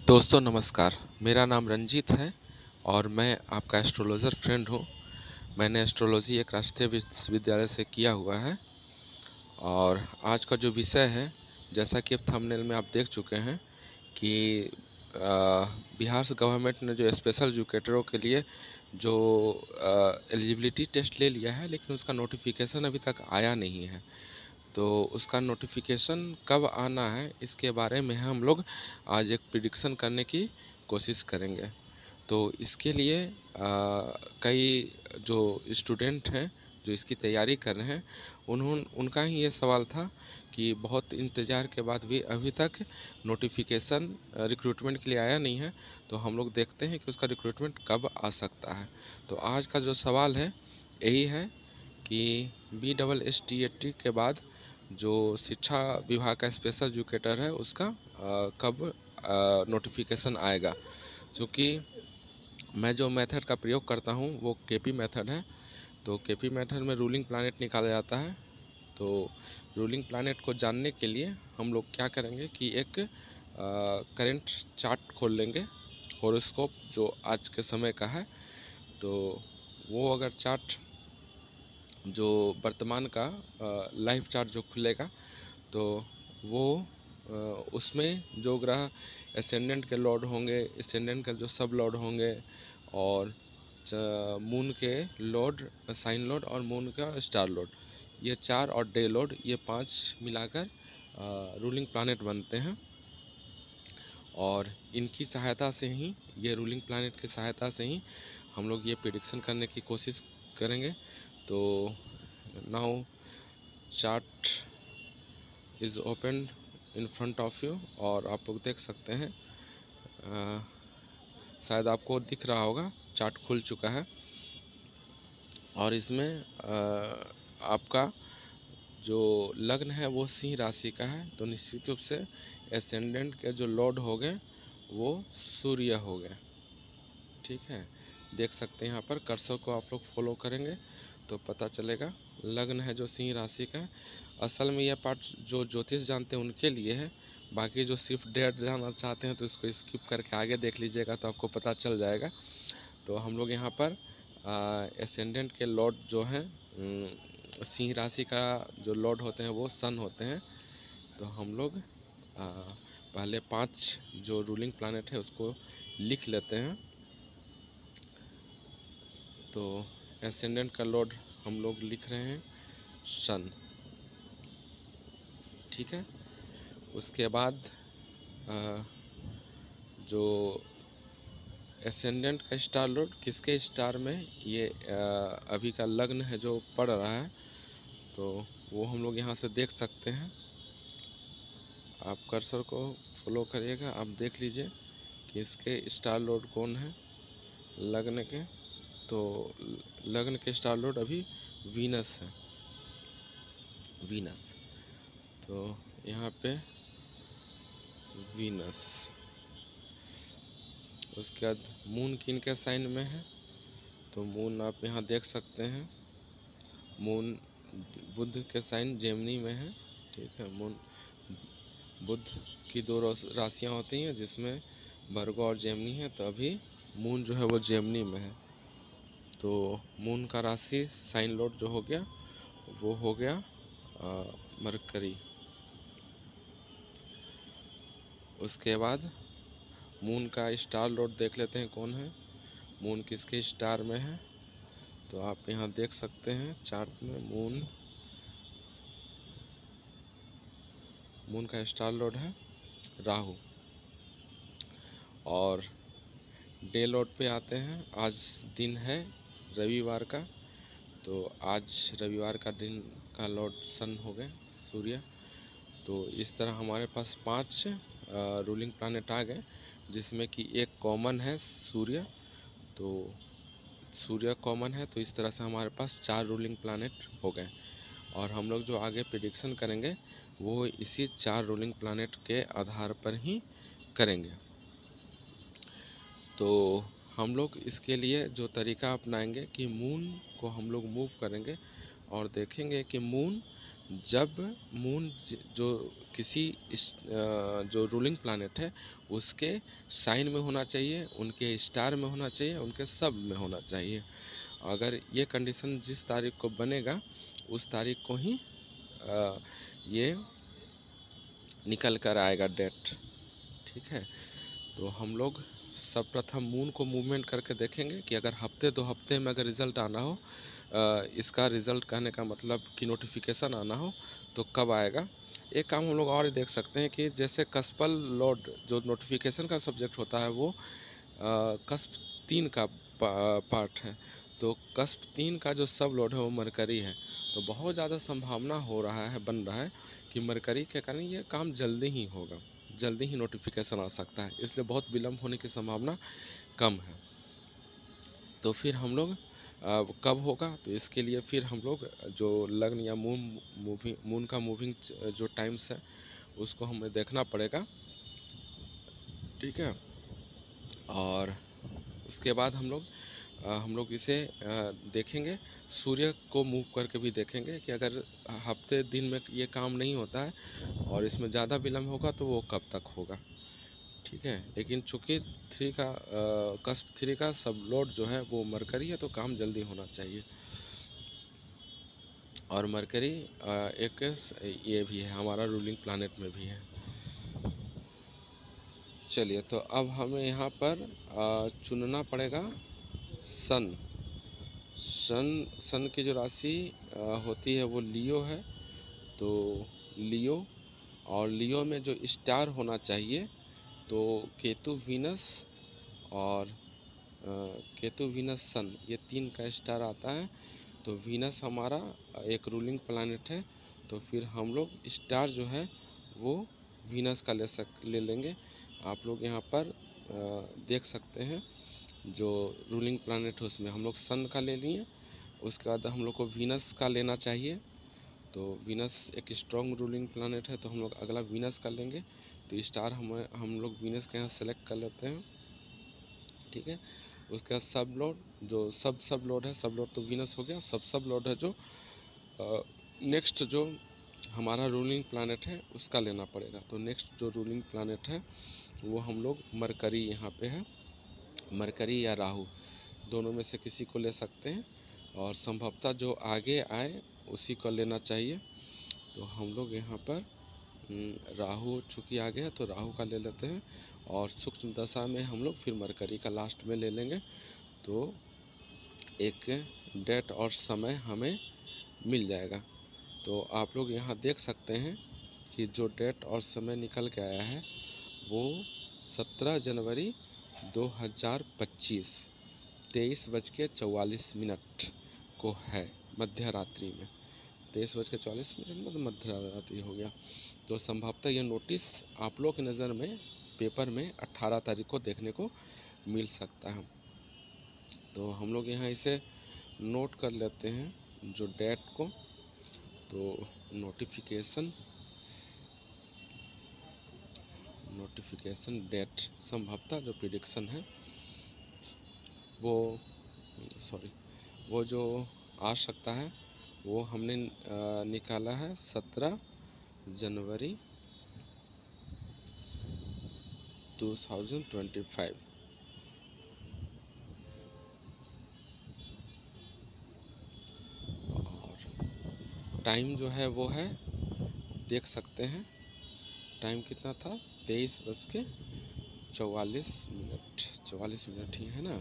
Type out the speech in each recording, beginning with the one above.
दोस्तों नमस्कार। मेरा नाम रंजीत है और मैं आपका एस्ट्रोलॉजर फ्रेंड हूँ। मैंने एस्ट्रोलॉजी एक राष्ट्रीय विश्वविद्यालय से किया हुआ है और आज का जो विषय है, जैसा कि थंबनेल में आप देख चुके हैं कि बिहार से गवर्नमेंट ने जो स्पेशल एजुकेटरों के लिए जो एलिजिबिलिटी टेस्ट ले लिया है, लेकिन उसका नोटिफिकेशन अभी तक आया नहीं है। तो उसका नोटिफिकेशन कब आना है, इसके बारे में हम लोग आज एक प्रिडिक्शन करने की कोशिश करेंगे। तो इसके लिए कई जो स्टूडेंट हैं जो इसकी तैयारी कर रहे हैं, उनका ही ये सवाल था कि बहुत इंतज़ार के बाद भी अभी तक नोटिफिकेशन रिक्रूटमेंट के लिए आया नहीं है। तो हम लोग देखते हैं कि उसका रिक्रूटमेंट कब आ सकता है। तो आज का जो सवाल है यही है कि BSST के बाद जो शिक्षा विभाग का स्पेशल एजुकेटर है उसका कब नोटिफिकेशन आएगा। क्योंकि मैं जो मेथड का प्रयोग करता हूँ वो केपी मेथड है। तो केपी मेथड में रूलिंग प्लैनेट निकाला जाता है। तो रूलिंग प्लैनेट को जानने के लिए हम लोग क्या करेंगे कि एक करंट चार्ट खोल लेंगे, हॉरोस्कोप जो आज के समय का है। तो वो अगर चार्ट जो वर्तमान का लाइव चार्ट जो खुलेगा, तो वो उसमें जो ग्रह एसेंडेंट के लॉर्ड होंगे, एसेंडेंट के जो सब लॉर्ड होंगे, और मून के लॉर्ड साइन लॉर्ड और मून का स्टार लॉर्ड, ये चार, और डे लॉर्ड, ये पांच मिलाकर रूलिंग प्लैनेट बनते हैं। और इनकी सहायता से ही, ये रूलिंग प्लैनेट की सहायता से ही हम लोग ये प्रिडिक्शन करने की कोशिश करेंगे। तो now chart is open in front of you और आप लोग देख सकते हैं, शायद आपको दिख रहा होगा, चार्ट खुल चुका है। और इसमें आपका जो लग्न है वो सिंह राशि का है। तो निश्चित रूप से एसेंडेंट के जो लॉर्ड हो गए वो सूर्य हो गए। ठीक है, देख सकते हैं यहाँ पर, कर्सर को आप लोग फॉलो करेंगे तो पता चलेगा। लग्न है जो सिंह राशि का है। असल में यह पार्ट जो ज्योतिष जानते हैं उनके लिए है, बाकी जो सिर्फ डेट जानना चाहते हैं तो इसको स्किप करके आगे देख लीजिएगा तो आपको पता चल जाएगा। तो हम लोग यहाँ पर एसेंडेंट के लॉर्ड जो हैं, सिंह राशि का जो लॉर्ड होते हैं वो सन होते हैं। तो हम लोग पहले 5 जो रूलिंग प्लैनेट है उसको लिख लेते हैं। तो एसेंडेंट का लॉर्ड हम लोग लिख रहे हैं सन। ठीक है, उसके बाद जो एसेंडेंट का स्टार लॉर्ड किसके स्टार में, ये अभी का लग्न है जो पड़ रहा है, तो वो हम लोग यहाँ से देख सकते हैं। आप कर्सर को फॉलो करिएगा, आप देख लीजिए कि इसके स्टार लॉर्ड कौन है लग्न के। तो लग्न के स्टार लॉर्ड अभी वीनस है, वीनस। तो यहाँ पे वीनस, उसके बाद मून किन के साइन में है, तो मून आप यहाँ देख सकते हैं, मून बुध के साइन जेमिनी में है। ठीक है, मून बुध की 2 राशियाँ होती हैं जिसमें भर्गो और जेमिनी है। तो अभी मून जो है वो जेमिनी में है। तो मून का राशि साइन लॉर्ड जो हो गया वो हो गया मरकरी। उसके बाद मून का स्टार लॉर्ड देख लेते हैं कौन है, मून किसके स्टार में है। तो आप यहाँ देख सकते हैं चार्ट में, मून का स्टार लॉर्ड है राहु। और डे लॉर्ड पे आते हैं। आज दिन है रविवार का, तो आज रविवार का दिन का लॉर्ड सन हो गए, सूर्य। तो इस तरह हमारे पास 5 रूलिंग प्लैनेट आ गए, जिसमें कि एक कॉमन है सूर्य। तो सूर्य कॉमन है, तो इस तरह से हमारे पास 4 रूलिंग प्लैनेट हो गए। और हम लोग जो आगे प्रिडिक्शन करेंगे वो इसी 4 रूलिंग प्लैनेट के आधार पर ही करेंगे। तो हम लोग इसके लिए जो तरीका अपनाएंगे कि मून को हम लोग मूव करेंगे और देखेंगे कि मून जब मून जो किसी जो रूलिंग प्लानट है उसके साइन में होना चाहिए, उनके स्टार में होना चाहिए, उनके सब में होना चाहिए। अगर ये कंडीशन जिस तारीख को बनेगा उस तारीख को ही ये निकल कर आएगा डेट। ठीक है, तो हम लोग सब प्रथम मून को मूवमेंट करके देखेंगे कि अगर हफ्ते 2 हफ्ते में अगर रिज़ल्ट आना हो, इसका रिज़ल्ट कहने का मतलब कि नोटिफिकेशन आना हो, तो कब आएगा। एक काम हम लोग और देख सकते हैं कि जैसे कस्पल लोड जो नोटिफिकेशन का सब्जेक्ट होता है वो कस्प 3 का पार्ट है। तो कस्प 3 का जो सब लोड है वो मरकरी है। तो बहुत ज़्यादा संभावना हो रहा है, बन रहा है कि मरकरी के कारण ये काम जल्दी ही होगा, जल्दी ही नोटिफिकेशन आ सकता है, इसलिए बहुत विलम्ब होने की संभावना कम है। तो फिर हम लोग कब होगा, तो इसके लिए फिर हम लोग जो लग्न या मून का मूविंग जो टाइम्स है उसको हमें देखना पड़ेगा। ठीक है, और उसके बाद हम लोग इसे देखेंगे, सूर्य को मूव करके भी देखेंगे कि अगर हफ्ते दिन में ये काम नहीं होता है और इसमें ज़्यादा विलम्ब होगा तो वो कब तक होगा। ठीक है, लेकिन चूँकि कस्प 3 का सब लोड जो है वो मरकरी है, तो काम जल्दी होना चाहिए। और मरकरी एक ये भी है, हमारा रूलिंग प्लानट में भी है। चलिए, तो अब हमें यहाँ पर चुनना पड़ेगा सन। सन की जो राशि होती है वो लियो है। तो लियो, और लियो में जो स्टार होना चाहिए तो केतु वीनस और केतु वीनस सन, ये 3 का स्टार आता है। तो वीनस हमारा एक रूलिंग प्लानट है, तो फिर हम लोग स्टार जो है वो वीनस का ले लेंगे। आप लोग यहाँ पर देख सकते हैं जो रूलिंग प्लानट है उसमें हम लोग सन का ले लिए, उसके बाद हम लोग को वीनस का लेना चाहिए। तो वीनस एक स्ट्रॉन्ग रूलिंग प्लानट है, तो हम लोग अगला वीनस का लेंगे। तो स्टार हम लोग वीनस का यहाँ सेलेक्ट कर लेते हैं। ठीक है, उसके बाद सब लोड, जो सब लोड है, सब लोड तो वीनस हो गया। सब लोड है जो नेक्स्ट जो हमारा रूलिंग प्लानट है उसका लेना पड़ेगा। तो नेक्स्ट जो रूलिंग प्लानट है वो हम लोग मरकरी यहाँ पे है, मरकरी या राहु, दोनों में से किसी को ले सकते हैं, और संभवतः जो आगे आए उसी को लेना चाहिए। तो हम लोग यहाँ पर राहु चूँकि आ गया तो राहु का ले लेते हैं, और सूक्ष्म दशा में हम लोग फिर मरकरी का लास्ट में ले लेंगे। तो एक डेट और समय हमें मिल जाएगा। तो आप लोग यहाँ देख सकते हैं कि जो डेट और समय निकल के आया है वो 17 जनवरी 2025 23:44 को है, मध्य रात्रि में। 23:44 में तो मध्य रात्रि हो गया। तो संभवतः ये नोटिस आप लोग की नज़र में पेपर में 18 तारीख को देखने को मिल सकता है। तो हम लोग यहाँ इसे नोट कर लेते हैं जो डेट को। तो नोटिफिकेशन डेट संभवतः जो प्रिडिक्शन है वो वो जो आ सकता है वो हमने निकाला है 17 जनवरी 2025। और टाइम जो है वो है, देख सकते हैं टाइम कितना था, 23:44 ही है ना,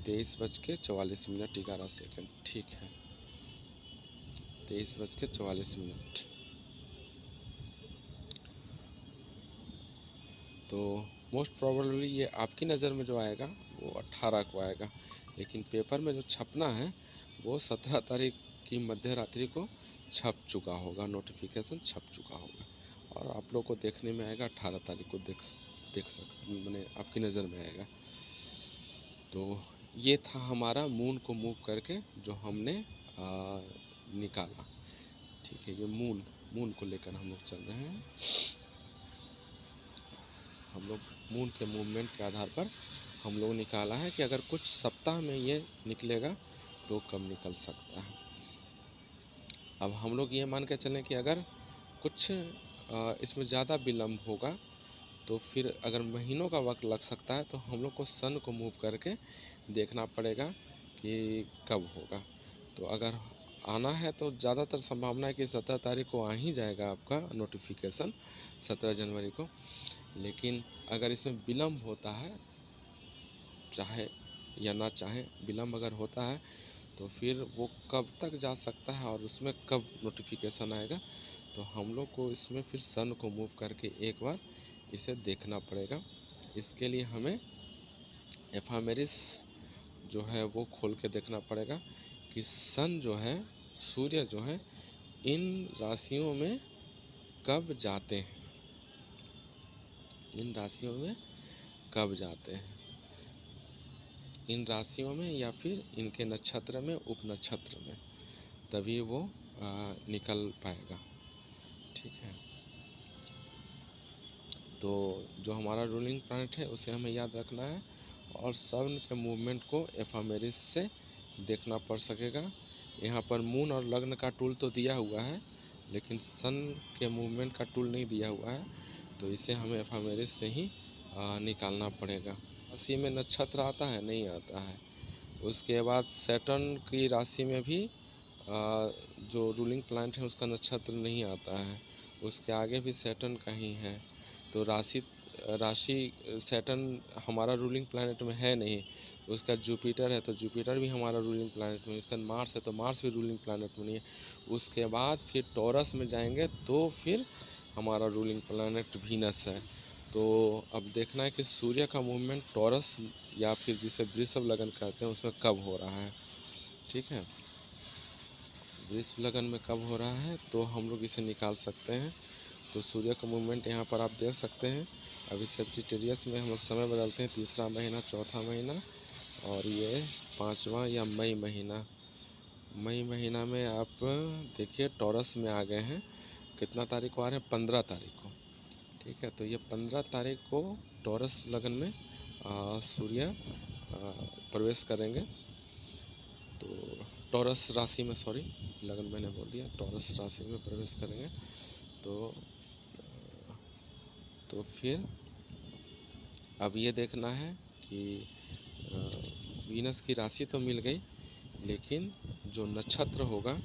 23:44 ठीक है, 23:44। तो मोस्ट प्रोबेबली ये आपकी नज़र में जो आएगा वो 18 को आएगा, लेकिन पेपर में जो छपना है वो 17 तारीख की मध्य रात्रि को छप चुका होगा, नोटिफिकेशन छप चुका होगा, और आप लोग को देखने में आएगा 18 तारीख को मैंने आपकी नज़र में आएगा। तो ये था हमारा मून को मूव करके जो हमने निकाला। ठीक है, ये मून को लेकर हम लोग चल रहे हैं। हम लोग मून के मूवमेंट के आधार पर हम लोग निकाला है कि अगर कुछ सप्ताह में ये निकलेगा तो कब निकल सकता है। अब हम लोग ये मान के चलें कि अगर कुछ इसमें ज़्यादा विलम्ब होगा तो फिर अगर महीनों का वक्त लग सकता है, तो हम लोग को सन को मूव करके देखना पड़ेगा कि कब होगा। तो अगर आना है तो ज़्यादातर संभावना है कि 17 तारीख को आ ही जाएगा आपका नोटिफिकेशन, 17 जनवरी को। लेकिन अगर इसमें विलम्ब होता है, चाहे या ना चाहे, विलम्ब अगर होता है तो फिर वो कब तक जा सकता है और उसमें कब नोटिफिकेशन आएगा, तो हम लोग को इसमें फिर सन को मूव करके एक बार इसे देखना पड़ेगा। इसके लिए हमें एफामेरिस जो है वो खोल के देखना पड़ेगा कि सन जो है, सूर्य जो है, इन राशियों में कब जाते हैं, इन राशियों में कब जाते हैं, इन राशियों में या फिर इनके नक्षत्र में, उप नक्षत्र में, तभी वो निकल पाएगा। ठीक है, तो जो हमारा रूलिंग प्लैनेट है उसे हमें याद रखना है और सन के मूवमेंट को एफामेरिस से देखना पड़ सकेगा। यहाँ पर मून और लग्न का टूल तो दिया हुआ है, लेकिन सन के मूवमेंट का टूल नहीं दिया हुआ है, तो इसे हमें एफामेरिस से ही निकालना पड़ेगा। राशि में नक्षत्र आता है, नहीं आता है। उसके बाद सैटर्न की राशि में भी जो रूलिंग प्लैनेट है उसका नक्षत्र नहीं आता है, उसके आगे भी सैटर्न का ही है। तो राशि सैटर्न हमारा रूलिंग प्लैनेट में है नहीं, उसका जुपिटर है, तो जुपिटर भी हमारा रूलिंग प्लैनेट में, इसका मार्स है तो मार्स भी रूलिंग प्लैनेट में नहीं है। उसके बाद फिर टॉरस में जाएंगे तो फिर हमारा रूलिंग प्लैनेट वीनस है। तो अब देखना है कि सूर्य का मूवमेंट टॉरस या फिर जिसे वृषभ लगन कहते हैं उसमें कब हो रहा है। ठीक है, वृषभ लगन में कब हो रहा है तो हम लोग इसे निकाल सकते हैं। तो सूर्य का मूवमेंट यहाँ पर आप देख सकते हैं। अभी सेजिटेरियस में हम लोग समय बदलते हैं, तीसरा महीना, चौथा महीना, और ये पाँचवा या मई महीना। मई महीना में आप देखिए टॉरस में आ गए हैं। कितना तारीख को आ रहे हैं? 15 तारीख को। ठीक है, तो ये 15 तारीख को टॉरस लगन में सूर्य प्रवेश करेंगे। तो टॉरस राशि में, सॉरी लगन मैंने बोल दिया, टॉरस राशि में प्रवेश करेंगे। तो फिर अब ये देखना है कि वीनस की राशि तो मिल गई, लेकिन जो नक्षत्र होगा,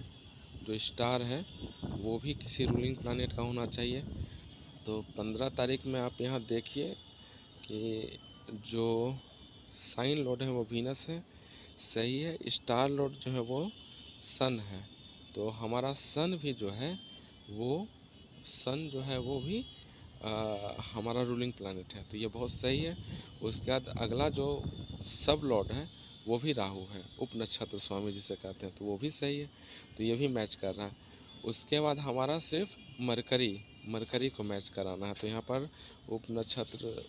जो स्टार है, वो भी किसी रूलिंग प्लैनेट का होना चाहिए। तो 15 तारीख में आप यहाँ देखिए कि जो साइन लॉर्ड है वो वीनस है, सही है। स्टार लॉर्ड जो है वो सन है, तो हमारा सन भी जो है वो भी हमारा रूलिंग प्लैनेट है, तो ये बहुत सही है। उसके बाद अगला जो सब लॉर्ड है वो भी राहु है, उप नक्षत्र स्वामी जिसे कहते हैं, तो वो भी सही है, तो ये भी मैच कर रहा है। उसके बाद हमारा सिर्फ मरकरी को मैच कराना है। तो यहाँ पर उप नक्षत्र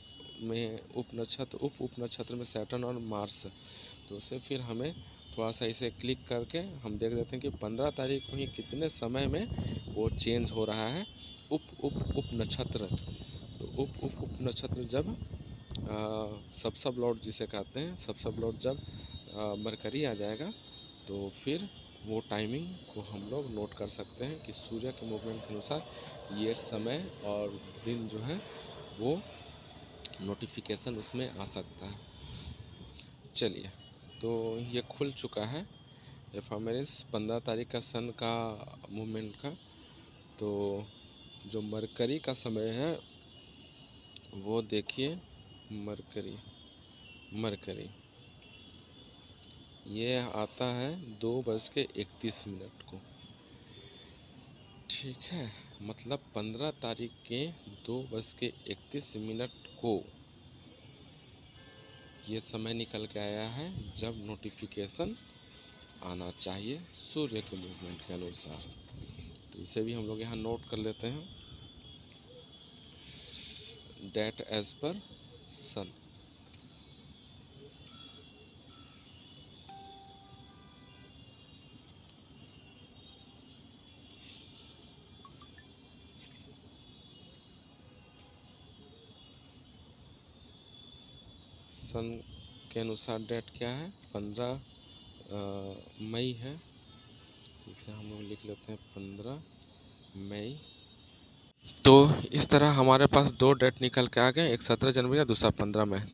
में सैटर्न और मार्स, तो उसे फिर हमें थोड़ा सा इसे क्लिक करके हम देख देते हैं कि 15 तारीख को ही कितने समय में वो चेंज हो रहा है उप उप उप नक्षत्र। तो उप नक्षत्र जब सब लॉर्ड जिसे कहते हैं, सब लॉर्ड जब मरकरी आ जाएगा, तो फिर वो टाइमिंग को हम लोग नोट कर सकते हैं कि सूर्य के मूवमेंट के अनुसार ये समय और दिन जो है वो नोटिफिकेशन उसमें आ सकता है। चलिए, तो ये खुल चुका है एफामेरिस 15 तारीख का सन का मूवमेंट का। तो जो मरकरी का समय है वो देखिए, मरकरी ये आता है 2:31 को। ठीक है, मतलब 15 तारीख के 2:31 को ये समय निकल के आया है जब नोटिफिकेशन आना चाहिए सूर्य के मूवमेंट के अनुसार। तो इसे भी हम लोग यहाँ नोट कर लेते हैं, डेट एज पर सन। सन के अनुसार डेट क्या है? 15 मई है, इसे हम लोग लिख लेते हैं 15 मई। तो इस तरह हमारे पास दो डेट निकल के आ गए, एक 17 जनवरी और दूसरा 15 मई।